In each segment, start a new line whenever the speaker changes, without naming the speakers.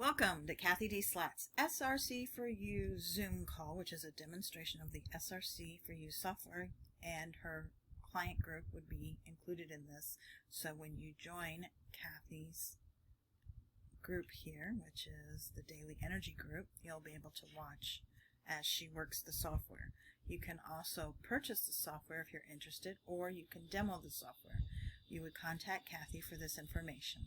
Welcome to CathyDSlaught's SRC4u Zoom call, which is a demonstration of the SRC4u software, and her client group would be included in this. So when you join Cathy's group here, which is the Daily Energy group, you'll be able to watch as she works the software. You can also purchase the software if you're interested, or you can demo the software. You would contact Cathy for this information.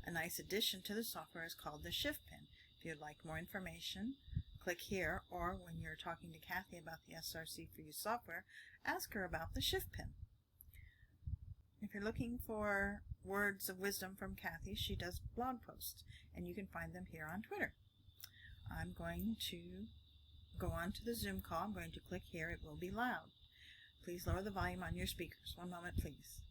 A nice addition to the software is called the Shift Pin. If you'd like more information, click here, or when you're talking to Cathy about the SRC4u software, ask her about the Shift Pin. If you're looking for words of wisdom from Cathy, she does blog posts, and you can find them here on Twitter. I'm going to go on to the Zoom call. I'm going to click here. It will be loud. Please lower the volume on your speakers. One moment, please.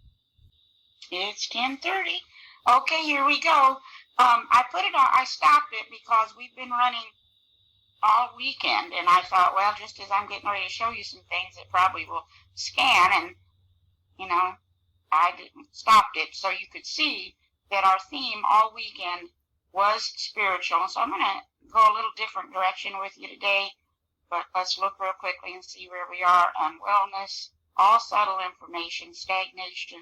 It's 10:30. Okay, here we go. I stopped it because we've been running all weekend, and I thought, well, just as I'm getting ready to show you some things, it probably will scan, and, I stopped it so you could see that our theme all weekend was spiritual. So I'm going to go a little different direction with you today, but let's look real quickly and see where we are on wellness, all subtle information, stagnation,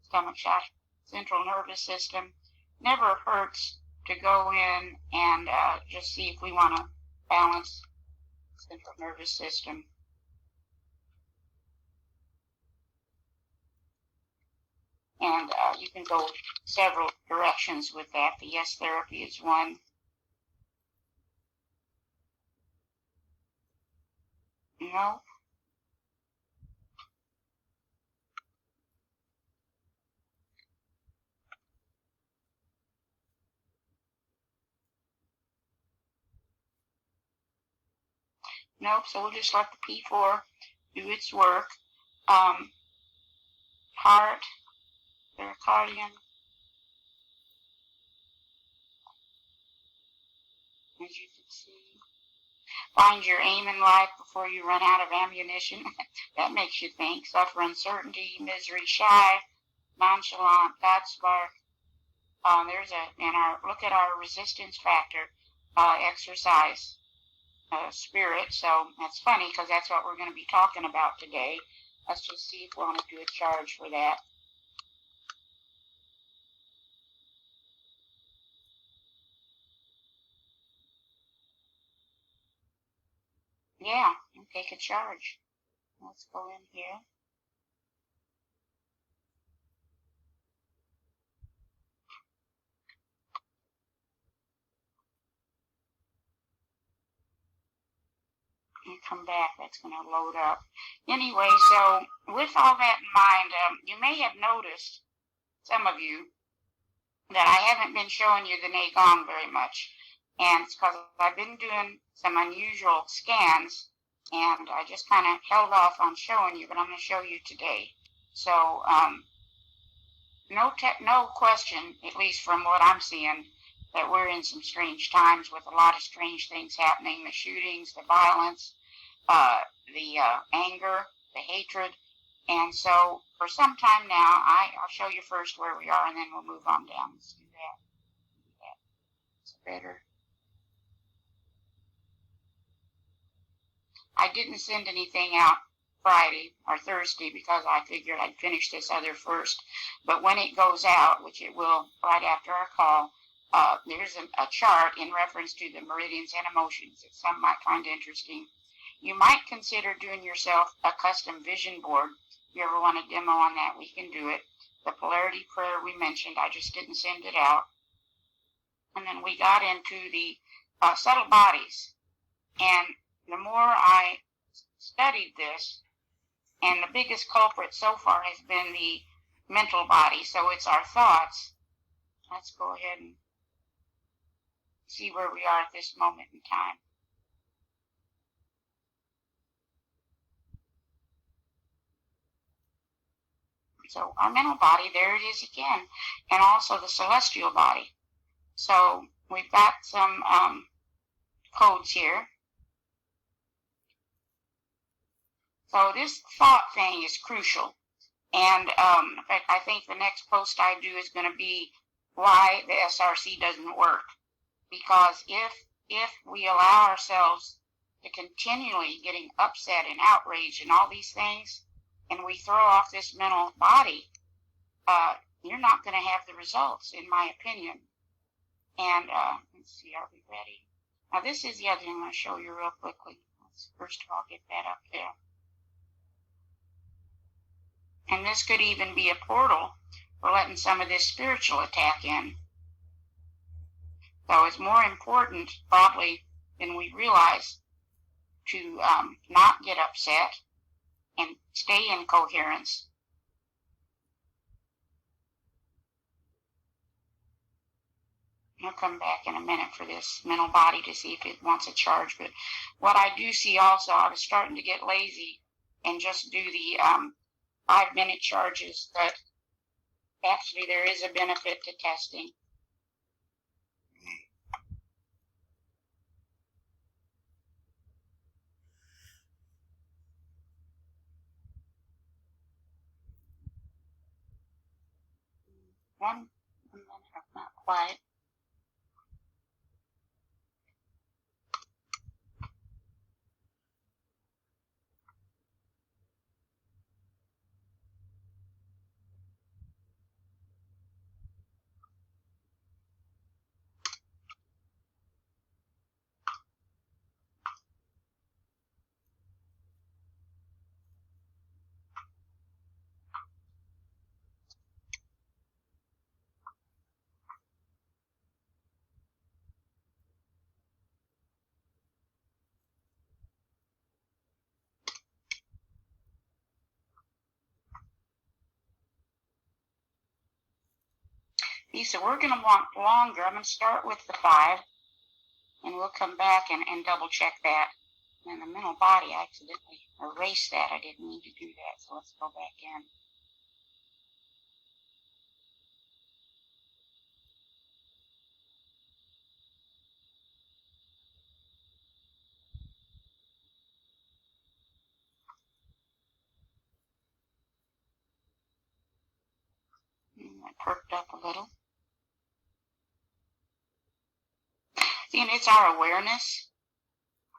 stomach shock, central nervous system. Never hurts to go in and just see if we want to balance central nervous system. And you can go several directions with that. The yes therapy is one. No. Nope, so we'll just let the P4 do its work. Heart, pericardium, as you can see. Find your aim in life before you run out of ammunition. That makes you think. Suffer uncertainty, misery, shy, nonchalant, God spark. Look at our resistance factor, exercise. Spirit, so that's funny because that's what we're going to be talking about today. Let's just see if we want to do a charge for that. Yeah, and take a charge. Let's go in here. And come back. That's going to load up. Anyway, so with all that in mind, you may have noticed, some of you, that I haven't been showing you the Gong very much. And it's because I've been doing some unusual scans, and I just kind of held off on showing you, but I'm going to show you today. So, no question, at least from what I'm seeing, that we're in some strange times with a lot of strange things happening, the shootings, the violence, the anger, the hatred. And so for some time now, I'll show you first where we are, and then we'll move on down. Let's do that. It's better. I didn't send anything out Friday or Thursday because I figured I'd finish this other first. But when it goes out, which it will right after our call, there's a chart in reference to the meridians and emotions that some might find interesting. You might consider doing yourself a custom vision board. If you ever want a demo on that, we can do it. The polarity prayer we mentioned, I just didn't send it out. And then we got into the subtle bodies. And the more I studied this, and the biggest culprit so far has been the mental body. So it's our thoughts. Let's go ahead and see where we are at this moment in time. So our mental body, there it is again, and also the celestial body. So we've got some codes here. So this thought thing is crucial. And in fact, I think the next post I do is going to be why the SRC doesn't work. because if we allow ourselves to continually getting upset and outraged and all these things, and we throw off this mental body, you're not going to have the results, in my opinion. And let's see, are we ready? Now, this is the other thing I'm going to show you real quickly. Let's first of all get that up there. And this could even be a portal for letting some of this spiritual attack in. So it's more important, probably, than we realize to not get upset and stay in coherence. I'll come back in a minute for this mental body to see if it wants a charge. But what I do see also, I was starting to get lazy and just do the 5-minute charges, but actually there is a benefit to testing. One minute, not quite. So we're going to want longer. I'm going to start with the 5, and we'll come back and double check that. And the mental body, I accidentally erased that. I didn't mean to do that, so let's go back in. And that perked up a little. See, and it's our awareness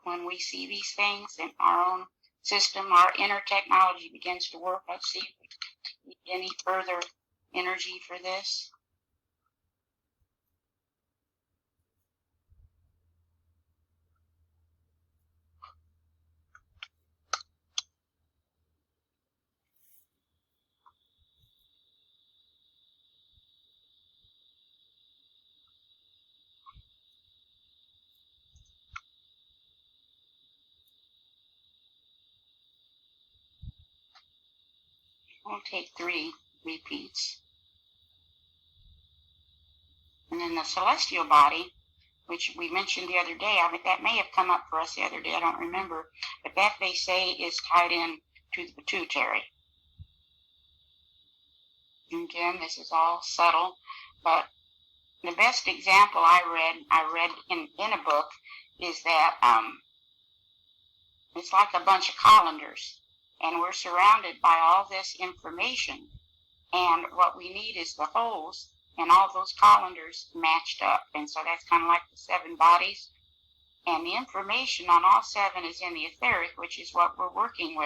when we see these things in our own system, our inner technology begins to work. Let's see if we need any further energy for this. We'll take 3 repeats. And then the celestial body, which we mentioned the other day, I mean, that may have come up for us the other day, I don't remember, but that they say is tied in to the pituitary. And again, this is all subtle, but the best example I read in a book is that it's like a bunch of colanders, and we're surrounded by all this information, and what we need is the holes and all those colanders matched up. And so that's kind of like the 7 bodies, and the information on all 7 is in the etheric, which is what we're working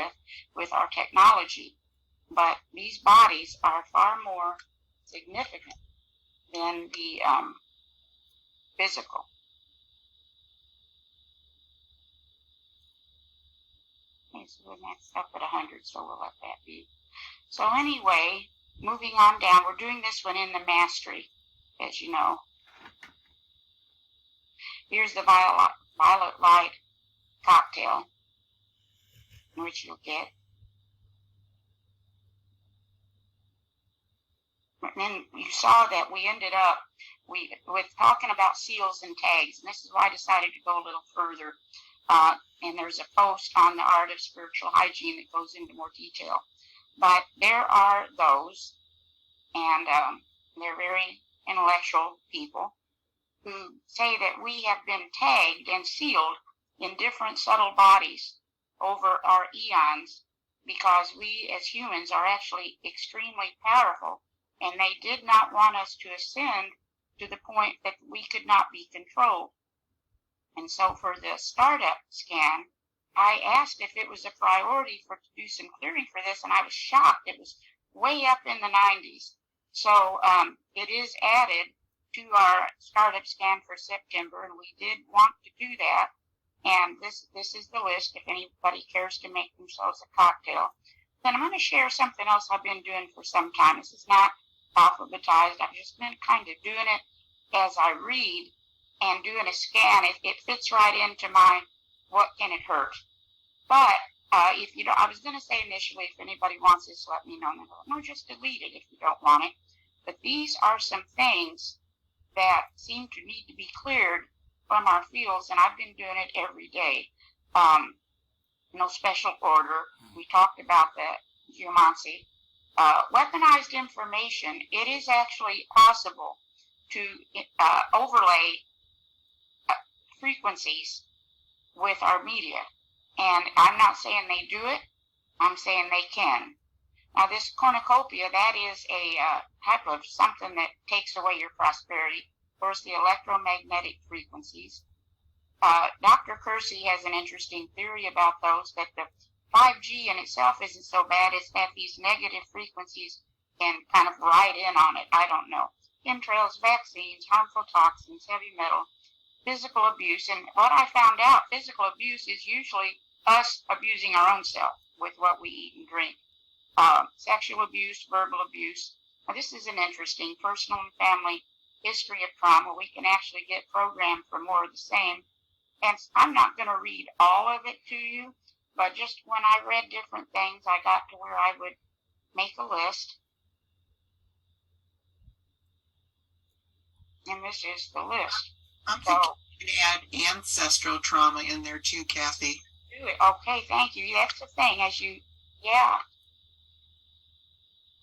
with our technology. But these bodies are far more significant than the physical. Okay, so we're next up at 100, so we'll let that be. So anyway, moving on down, we're doing this one in the mastery, as you know. Here's the violet light cocktail, which you'll get. And then you saw that we ended up with talking about seals and tags, and this is why I decided to go a little further. And there's a post on the art of spiritual hygiene that goes into more detail. But there are those, and they're very intellectual people, who say that we have been tagged and sealed in different subtle bodies over our eons because we as humans are actually extremely powerful, and they did not want us to ascend to the point that we could not be controlled. And so for the startup scan, I asked if it was a priority to do some clearing for this, and I was shocked. It was way up in the 90s. So it is added to our startup scan for September, and we did want to do that. And this is the list if anybody cares to make themselves a cocktail. Then I'm going to share something else I've been doing for some time. This is not alphabetized. I've just been kind of doing it as I read and doing a scan. It fits right into my what can it hurt. But if you don't, I was going to say initially, if anybody wants this, let me know. No, just delete it if you don't want it. But these are some things that seem to need to be cleared from our fields, and I've been doing it every day. No special order. We talked about that, geomancy. Weaponized information, it is actually possible to overlay frequencies with our media. And I'm not saying they do it, I'm saying they can. Now this cornucopia, that is a type of something that takes away your prosperity. Of course, the electromagnetic frequencies. Dr. Kersey has an interesting theory about those, that the 5G in itself isn't so bad. It's that these negative frequencies can kind of ride in on it. I don't know. Chemtrails, vaccines, harmful toxins, heavy metal, physical abuse. And what I found out, physical abuse is usually us abusing our own self with what we eat and drink. Sexual abuse, verbal abuse. Now, this is an interesting personal and family history of trauma. We can actually get programmed for more of the same. And I'm not going to read all of it to you, but just when I read different things, I got to where I would make a list. And this is the list.
I'm thinking you can add ancestral trauma in there too, Cathy.
Do it. Okay, thank you. That's the thing, yeah.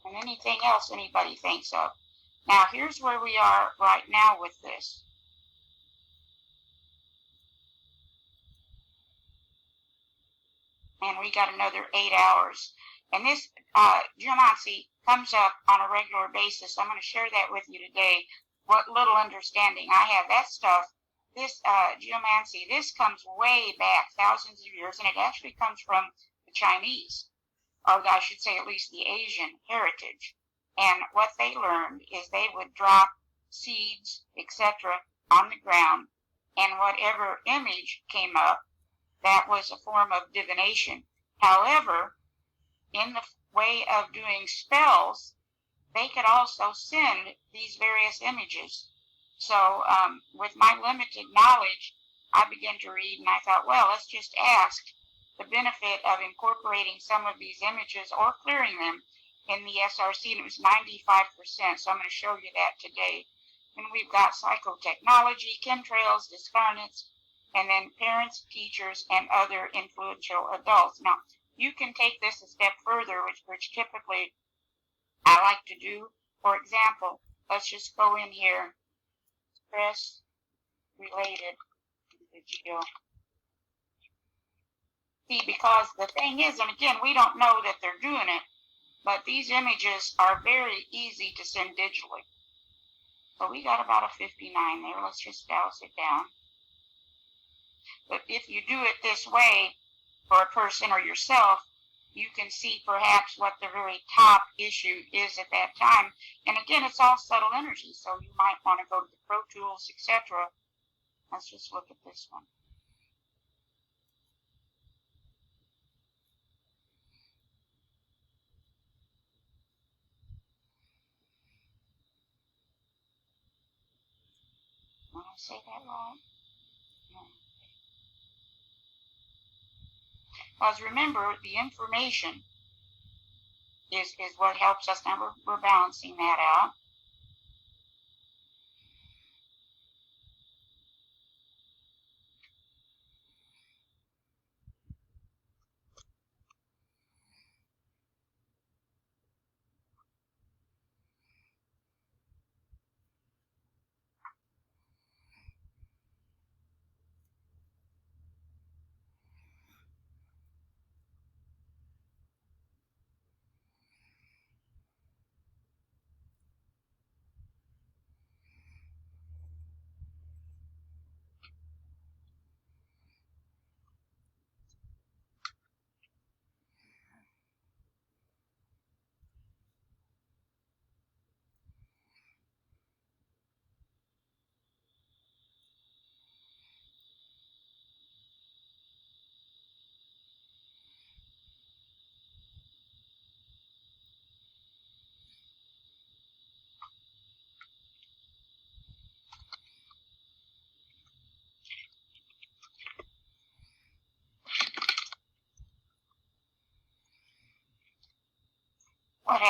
And anything else anybody thinks of. Now, here's where we are right now with this. And we got another 8 hours. And this geomancy comes up on a regular basis. I'm going to share that with you today, what little understanding I have. That stuff, this geomancy, this comes way back thousands of years, and it actually comes from the Chinese, or I should say at least the Asian heritage. And what they learned is they would drop seeds, etc., on the ground, and whatever image came up, that was a form of divination. However, in the way of doing spells, they could also send these various images. So with my limited knowledge, I began to read, and I thought, well, let's just ask the benefit of incorporating some of these images or clearing them in the SRC, and it was 95%. So I'm going to show you that today. And we've got psychotechnology, chemtrails, discarnates, and then parents, teachers, and other influential adults. Now, you can take this a step further, which typically I like to do. For example, let's just go in here, stress related to the geo. See, because the thing is, and again, we don't know that they're doing it, but these images are very easy to send digitally. So we got about a 59 there. Let's just douse it down. But if you do it this way for a person or yourself, you can see perhaps what the very top issue is at that time. And again, it's all subtle energy, so you might want to go to the Pro Tools, etc. Let's just look at this one. Did I say that wrong? No. Because remember, the information is what helps us. Now we're balancing that out.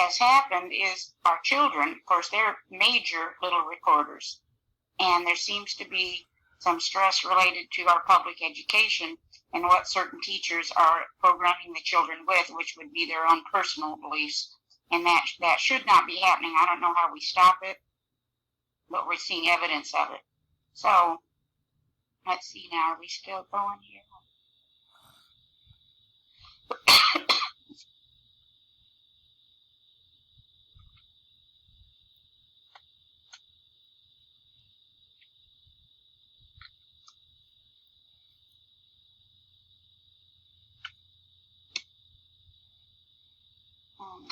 has happened is our children, of course, they're major little recorders. And there seems to be some stress related to our public education and what certain teachers are programming the children with, which would be their own personal beliefs. And that should not be happening. I don't know how we stop it, but we're seeing evidence of it. So, let's see now. Are we still going here?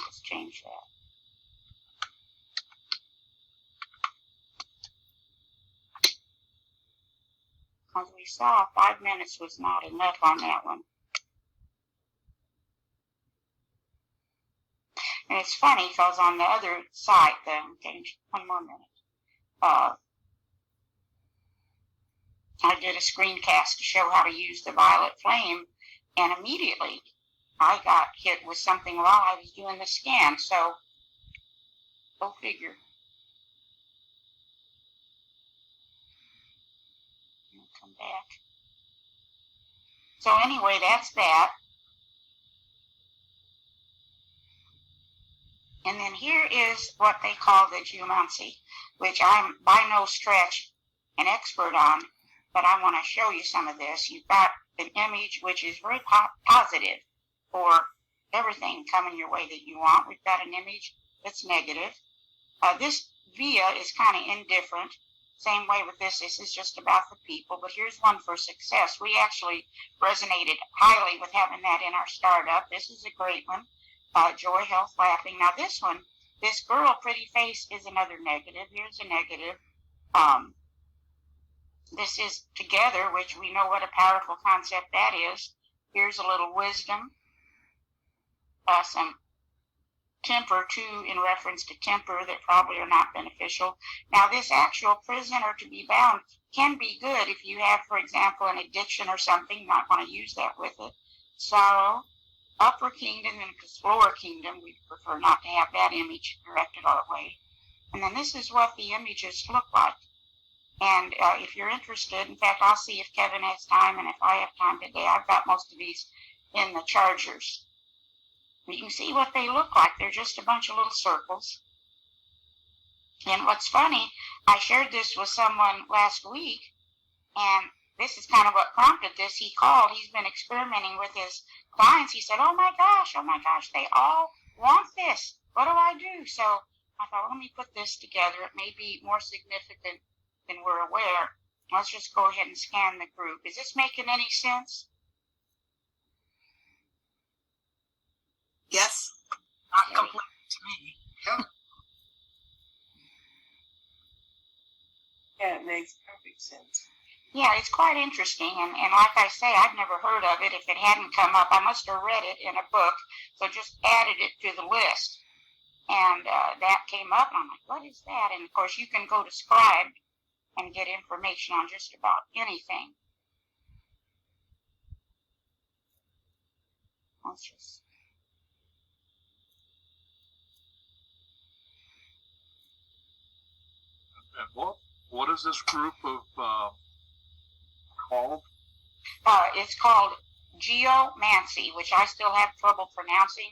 Let's change that. As we saw, 5 minutes was not enough on that one. And it's funny because on the other side, change 1 more minute. I did a screencast to show how to use the violet flame, and immediately I got hit with something while I was doing the scan. So, go figure. Come back. So anyway, that's that. And then here is what they call the geomancy, which I'm by no stretch an expert on, but I want to show you some of this. You've got an image which is very positive for everything coming your way that you want. We've got an image that's negative. This via is kind of indifferent. Same way with this. This is just about the people. But here's one for success. We actually resonated highly with having that in our startup. This is a great one. Joy, health, laughing. Now this one, this girl, pretty face, is another negative. Here's a negative. This is together, which we know what a powerful concept that is. Here's a little wisdom. Some temper, too, in reference to temper that probably are not beneficial. Now, this actual prison or to be bound can be good if you have, for example, an addiction or something. You might want to use that with it. Sorrow, upper kingdom, and lower kingdom. We prefer not to have that image directed our way. And then this is what the images look like. And if you're interested, in fact, I'll see if Kevin has time, and if I have time today, I've got most of these in the chargers. You can see what they look like. They're just a bunch of little circles. And what's funny, I shared this with someone last week, and this is kind of what prompted this. He called. He's been experimenting with his clients. He said, oh my gosh, they all want this. What do I do? So I thought, well, let me put this together. It may be more significant than we're aware. Let's just go ahead and scan the group. Is this making any sense?
Yes, not completely to me.
Yeah, it makes perfect sense.
Yeah, it's quite interesting, and like I say, I'd never heard of it. If it hadn't come up, I must have read it in a book, so just added it to the list. And that came up, and I'm like, what is that? And of course, you can go to Scribe and get information on just about anything. Let's just...
And what is this group of called?
It's called geomancy, which I still have trouble pronouncing.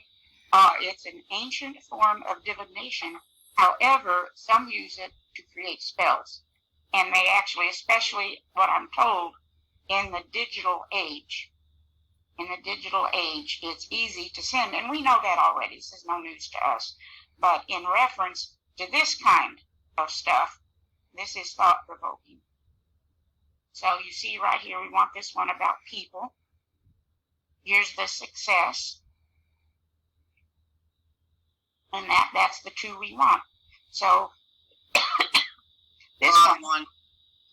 It's an ancient form of divination. However, some use it to create spells. And they actually, especially what I'm told, in the digital age, it's easy to send. And we know that already. This is no news to us. But in reference to this kind of stuff, this is thought-provoking. So you see right here, we want this one about people. Here's the success. And that's the two we want. So this one.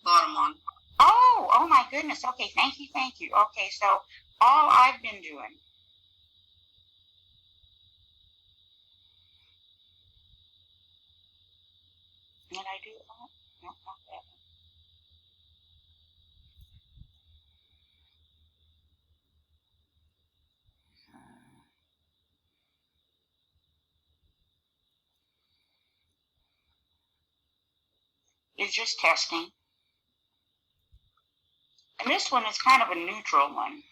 Bottom one.
Oh my goodness. Okay, thank you. Okay, so all I've been doing. Did I do it all? No, not that one. is just testing. And this one is kind of a neutral one.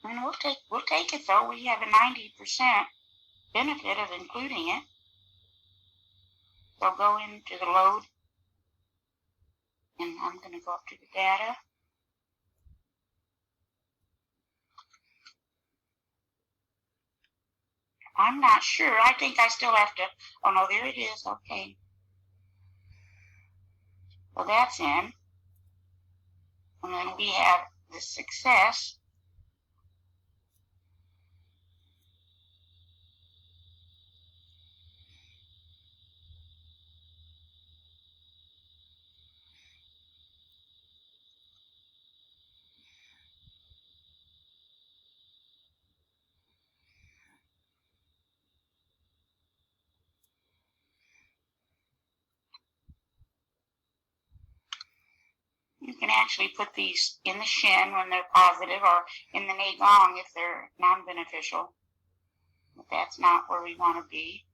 And we'll take it though. We have a 90% benefit of including it. So go into the load, and I'm going to go up to the data. I'm not sure. I think I still have to. Oh no, there it is. Okay. Well, that's in. And then we have the success. You can actually put these in the shin when they're positive, or in the Gong if they're non-beneficial. But that's not where we want to be.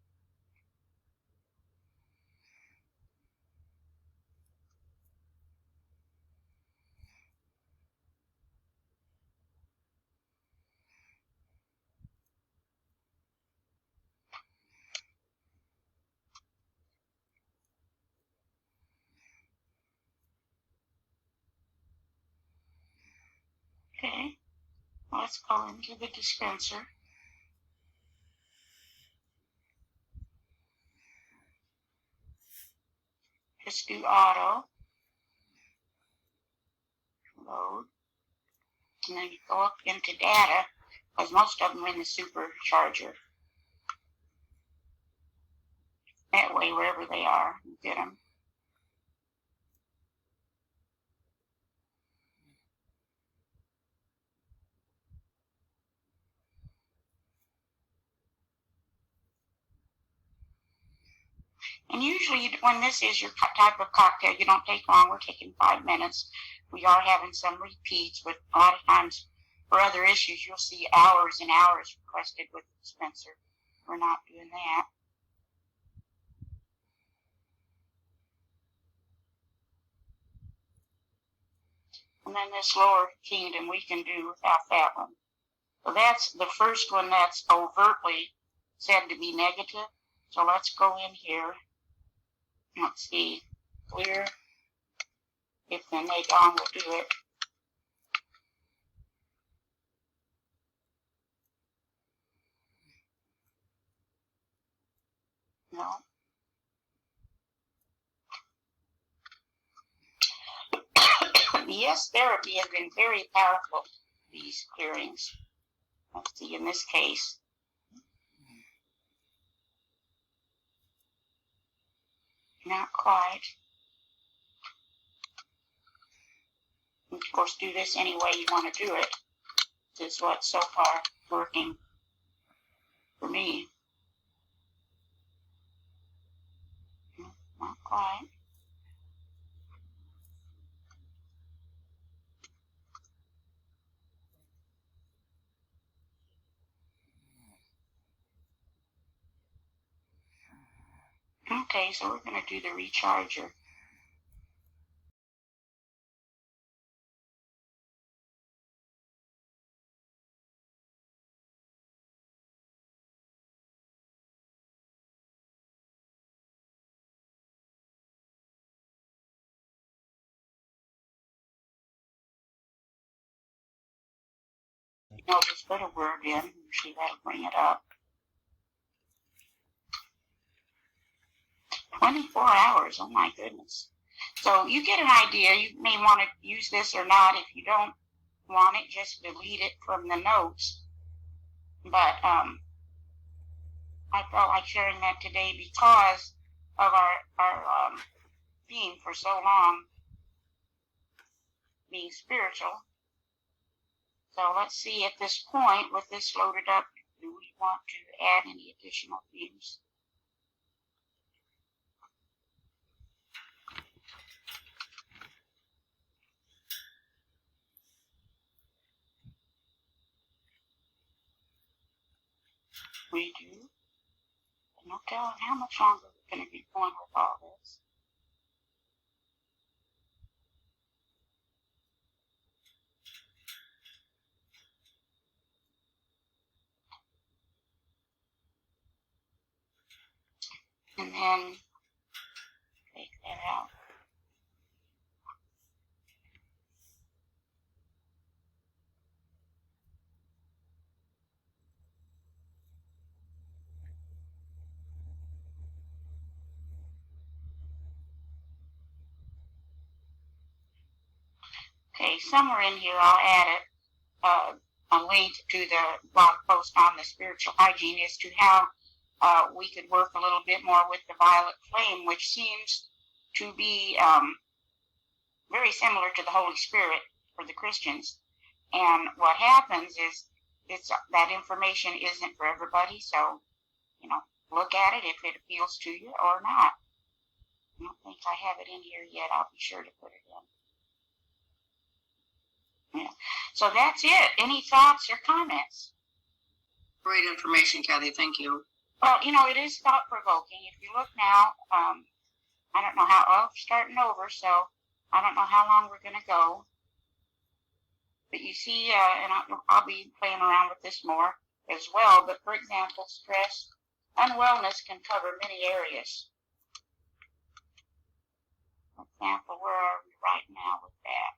Okay, let's go into the dispenser. Just do auto, load, and then you go up into data, because most of them are in the supercharger. That way, wherever they are, you get them. And usually, when this is your type of cocktail, you don't take long. We're taking 5 minutes. We are having some repeats, but a lot of times, for other issues, you'll see hours and hours requested with the dispenser. We're not doing that. And then this lower kingdom we can do without that one. So that's the first one that's overtly said to be negative. So let's go in here. Let's see, clear, if the Gong will do it. No. The yes therapy has been very powerful, these clearings. Let's see, in this case. Not quite. And of course, do this any way you want to do it. This is what's so far working for me. Not quite. Okay, so we're going to do the recharger. No, just put a word in. Usually that'll bring it up. 24 hours, oh my goodness. So you get an idea. You may want to use this or not. If you don't want it, just delete it from the notes. But I felt like sharing that today because of our theme for so long being spiritual. So let's see at this point, with this loaded up, do we want to add any additional themes? We do. tell how much longer we're going to be going with all this. And then take that out. Okay, somewhere in here I'll add a link to the blog post on the spiritual hygiene as to how we could work a little bit more with the violet flame, which seems to be very similar to the Holy Spirit for the Christians. And what happens is that information isn't for everybody, so, look at it if it appeals to you or not. I don't think I have it in here yet. I'll be sure to put it in. Yeah. So that's it. Any thoughts or comments?
Great information, Cathy. Thank you.
Well, it is thought-provoking. If you look now, I don't know starting over, so I don't know how long we're going to go. But you see, and I'll be playing around with this more as well, but for example, stress and wellness can cover many areas. For example, where are we right now with that?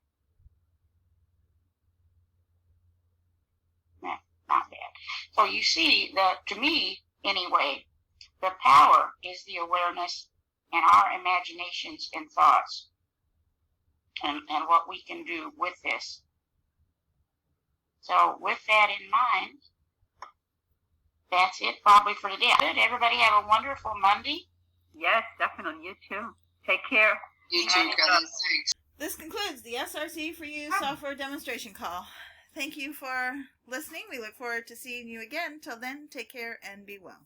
No, not bad. So you see that, to me, anyway, the power is the awareness and our imaginations and thoughts and what we can do with this. So with that in mind, that's it probably for today. Good. Everybody have a wonderful Monday.
Yes, definitely. You too. Take care.
You too, Cathy. Thanks.
This concludes the SRC4u software demonstration call. Thank you for listening. We look forward to seeing you again. Till then, take care and be well.